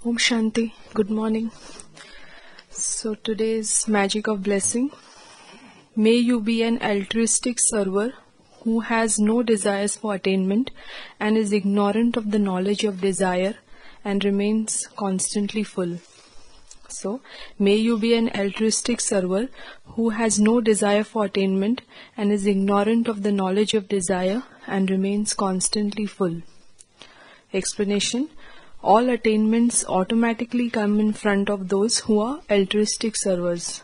Om Shanti. Good morning. So today's magic of blessing. May you be an altruistic server who has no desires for attainment and is ignorant of the knowledge of desire and remains constantly full. So, may you be an altruistic server who has no desire for attainment and is ignorant of the knowledge of desire and remains constantly full. Explanation. All attainments automatically come in front of those who are altruistic servers.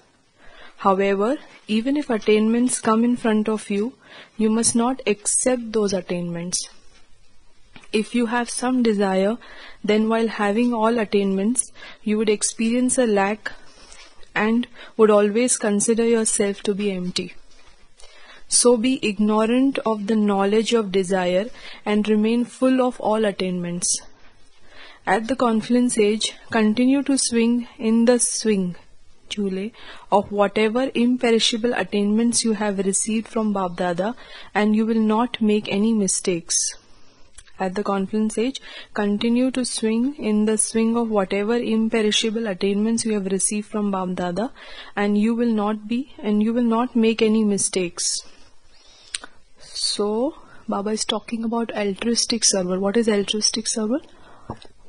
However, even if attainments come in front of you, you must not accept those attainments. If you have some desire, then while having all attainments, you would experience a lack and would always consider yourself to be empty. So be ignorant of the knowledge of desire and remain full of all attainments. At the confluence age, continue to swing in the swing, Jule, of whatever imperishable attainments you have received from Bap Dada, and you will not make any mistakes. At the confluence age, continue to swing in the swing of whatever imperishable attainments you have received from Bap Dada, and you will not make any mistakes. So, Baba is talking about altruistic server. What is altruistic server?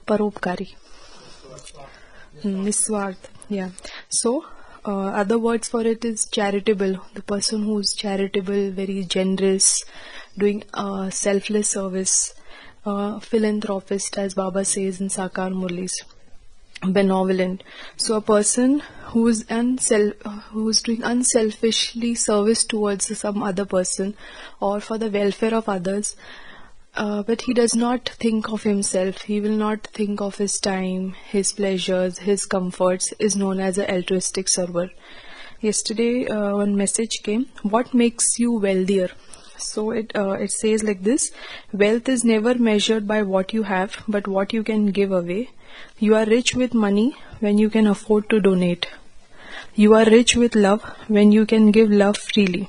Paropkari. Niswarth. Yeah. So, other words for it is charitable. The person who is charitable, very generous, doing selfless service. Philanthropist, as Baba says in Sakar Murlis. Benevolent. So a person who is doing unselfishly service towards some other person or for the welfare of others, but he does not think of himself. He will not think of his time, his pleasures, his comforts, is known as an altruistic server. Yesterday one message came, what makes you wealthier? So it says like this: wealth is never measured by what you have, but what you can give away. You are rich with money when you can afford to donate. You are rich with love when you can give love freely.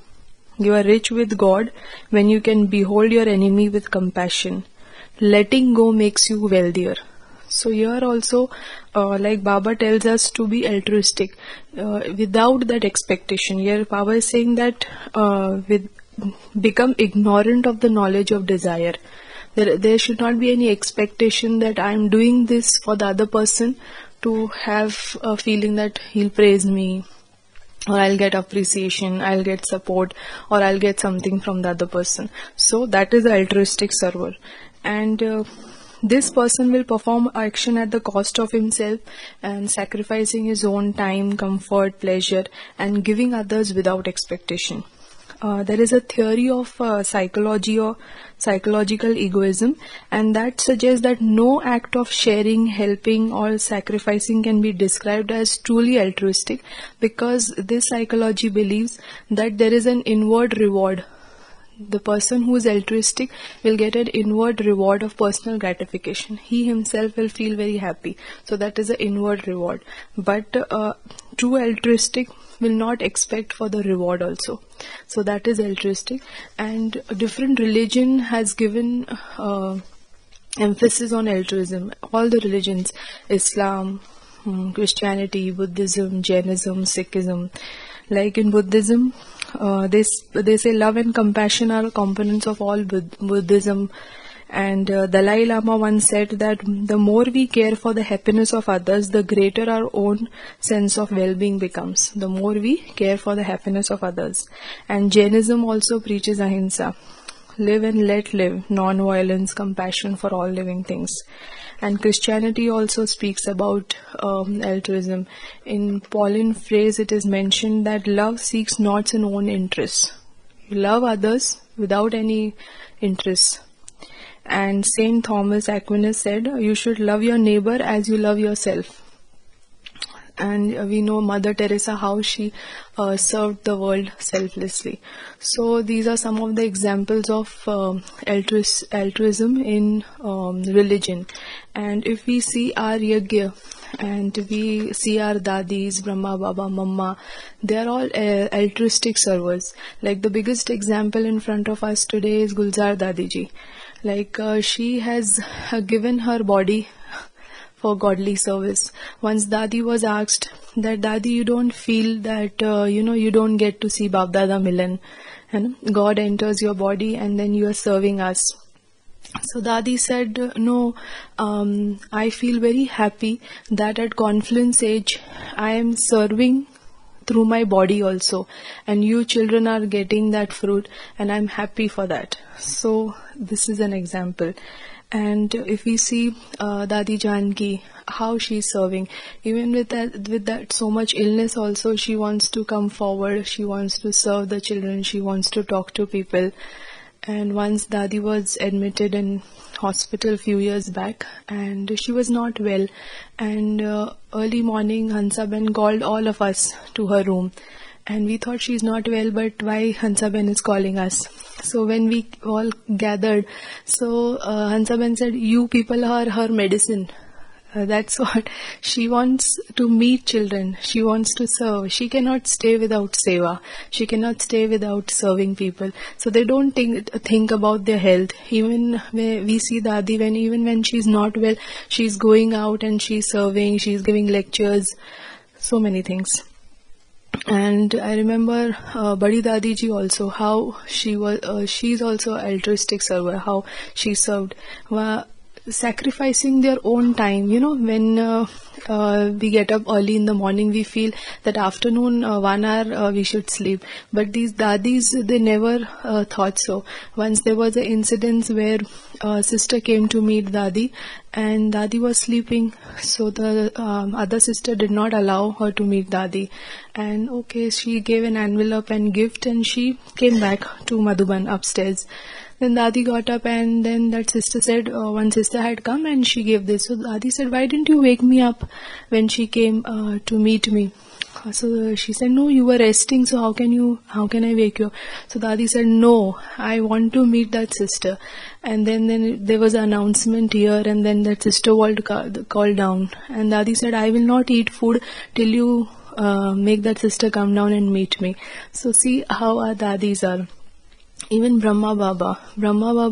You are rich with God when you can behold your enemy with compassion. Letting go makes you wealthier. So here also, like Baba tells us to be altruistic without that expectation. Here Baba is saying that become ignorant of the knowledge of desire. There should not be any expectation that I am doing this for the other person to have a feeling that he'll praise me, or I'll get appreciation, I'll get support, or I'll get something from the other person. So that is the altruistic server. And this person will perform action at the cost of himself and sacrificing his own time, comfort, pleasure, and giving others without expectation. There is a theory of psychology or psychological egoism, and that suggests that no act of sharing, helping, or sacrificing can be described as truly altruistic, because this psychology believes that there is an inward reward. The person who is altruistic will get an inward reward of personal gratification. He himself will feel very happy. So that is an inward reward. But true altruistic will not expect for the reward also. So that is altruistic. And different religion has given emphasis on altruism. All the religions, Islam, Christianity, Buddhism, Jainism, Sikhism. Like in Buddhism, they say love and compassion are components of all Buddhism. And Dalai Lama once said that the more we care for the happiness of others, the greater our own sense of well-being becomes. The more we care for the happiness of others. And Jainism also preaches ahimsa. Live and let live, non-violence, compassion for all living things. And Christianity also speaks about altruism. In Pauline phrase, it is mentioned that love seeks not its own interests. You love others without any interest. And Saint Thomas Aquinas said, you should love your neighbor as you love yourself. And we know Mother Teresa, how she served the world selflessly. So these are some of the examples of altruism in religion. And if we see our yagya, and we see our dadis, Brahma, Baba, Mama, they are all altruistic servers. Like the biggest example in front of us today is Gulzar Dadiji. Like she has given her body for godly service. Once Dadi was asked that, Dadi, you don't feel that, you don't get to see Bap Dada Milan. And God enters your body and then you are serving us. So Dadi said, no, I feel very happy that at confluence age I am serving through my body also, and you children are getting that fruit, and I'm happy for that. So this is an example. And if we see Dadi Janki, how she's serving, even with that so much illness also, she wants to come forward, she wants to serve the children, she wants to talk to people. And once Dadi was admitted in hospital a few years back, and she was not well, and early morning Hansaben called all of us to her room, and we thought she's not well, but why Hansaben is calling us? So when we all gathered, so Hansaben said, you people are her medicine. That's what she wants, to meet children. She wants to serve. She cannot stay without seva. She cannot stay without serving people. So they don't think about their health. Even we see Dadi, even when she's not well, she's going out and she's serving. She's giving lectures. So many things. And I remember Badi Dadi ji also, how she was. She's also altruistic server. How she served. Sacrificing their own time. When we get up early in the morning, we feel that afternoon 1 hour we should sleep. But these dadis, they never thought so. Once there was an incident where a sister came to meet Dadi, and Dadi was sleeping. So the other sister did not allow her to meet Dadi. And she gave an envelope and gift, and she came back to Madhuban upstairs. Then Dadi got up, and then that sister said, one sister had come and she gave this. So Dadi said, why didn't you wake me up when she came to meet me? So she said, no, you were resting, so how can I wake you up? So Dadi said, no, I want to meet that sister. And then there was an announcement here, and then that sister called down. And Dadi said, I will not eat food till you make that sister come down and meet me. So see how our Dadis are. Even Brahma Baba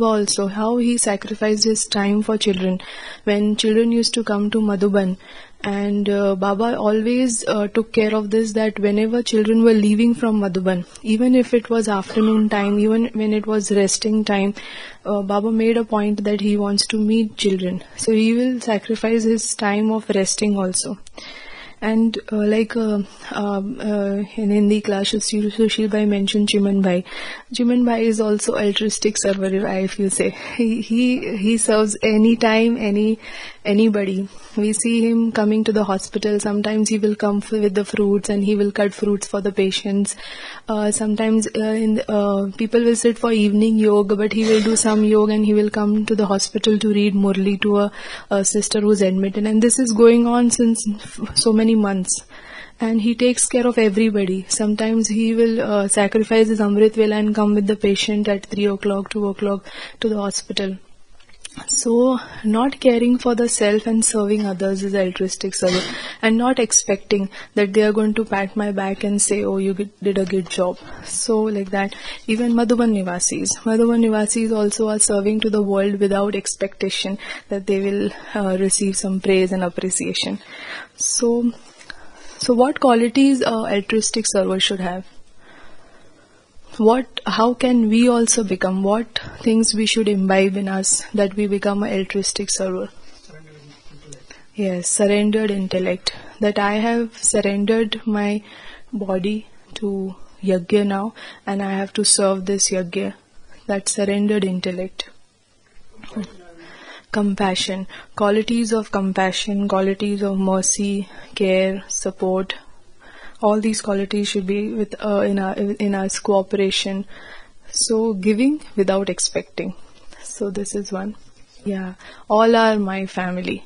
also, how he sacrificed his time for children. When children used to come to Madhuban, and Baba always took care of this, that whenever children were leaving from Madhuban, even if it was afternoon time, even when it was resting time, Baba made a point that he wants to meet children. So he will sacrifice his time of resting also. And in Hindi class, Sushil Bhai mentioned Chiman Bhai. Chiman Bhai is also altruistic server, if you say. He serves anytime, anybody. We see him coming to the hospital. Sometimes he will come with the fruits, and he will cut fruits for the patients. Sometimes people will sit for evening yoga, but he will do some yoga, and he will come to the hospital to read Murli to a sister who's admitted. And this is going on since so many months. And he takes care of everybody. Sometimes he will sacrifice his Amrit Vela and come with the patient at 3 o'clock, 2 o'clock to the hospital. So, not caring for the self and serving others is altruistic service, and not expecting that they are going to pat my back and say, oh, you did a good job. So, like that. Even Madhuban Nivasis also are serving to the world without expectation that they will receive some praise and appreciation. So what qualities altruistic server should have? How can we also become? What things we should imbibe in us that we become an altruistic server? Yes, surrendered intellect. That I have surrendered my body to yajna now, and I have to serve this yajna. That's surrendered intellect. Compassion. Qualities of compassion, qualities of mercy, care, support. All these qualities should be in our cooperation. So giving without expecting. So this is one. Yeah, all are my family.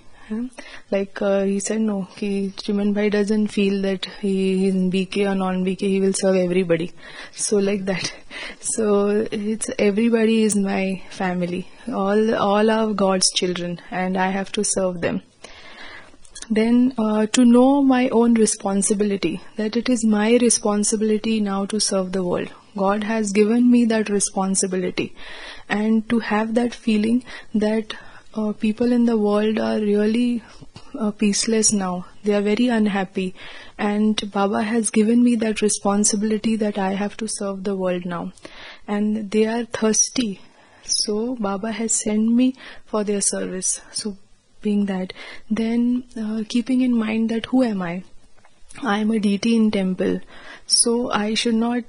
Like he said, no, Chiman Bhai doesn't feel that he is in BK or non-BK, he will serve everybody. So like that. So it's everybody is my family. All are God's children, and I have to serve them. Then to know my own responsibility, that it is my responsibility now to serve the world. God has given me that responsibility, and to have that feeling that people in the world are really peaceless now. They are very unhappy, and Baba has given me that responsibility that I have to serve the world now, and they are thirsty. So Baba has sent me for their service. So being that, then keeping in mind that who am I? I am a deity in temple, so I should not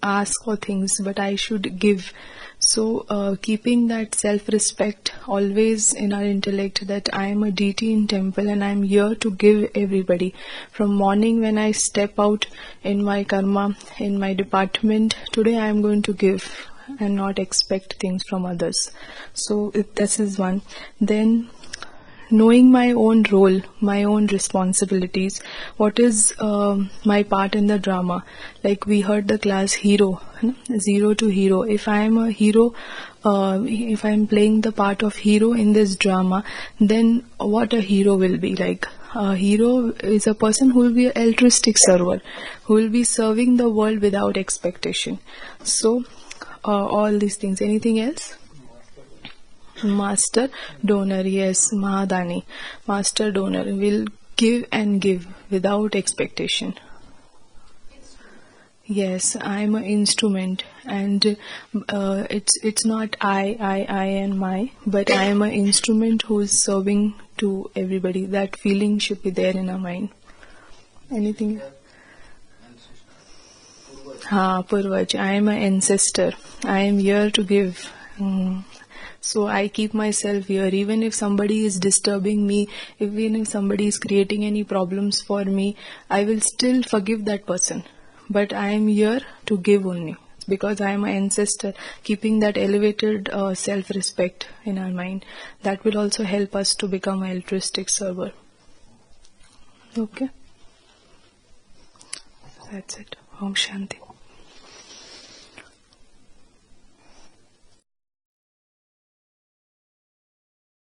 ask for things, but I should give. So keeping that self-respect always in our intellect, that I am a deity in temple and I am here to give everybody. From morning when I step out in my karma, in my department, today I am going to give and not expect things from others. So this is one. Then knowing my own role, my own responsibilities, what is my part in the drama. Like we heard the class hero, zero to hero. If I am a hero, if I am playing the part of hero in this drama, then what a hero will be like. A hero is a person who will be an altruistic server, who will be serving the world without expectation. So all these things. Anything else? Master donor, yes, Mahadani. Master donor will give and give without expectation. Yes, I am an instrument, and it's not I and my, but I am an instrument who is serving to everybody. That feeling should be there in our mind. Anything? Purvaj. I am an ancestor. I am here to give. So I keep myself here. Even if somebody is disturbing me, even if somebody is creating any problems for me, I will still forgive that person. But I am here to give only, because I am an ancestor. Keeping that elevated self-respect in our mind, that will also help us to become an altruistic server. Okay? That's it. Om Shanti.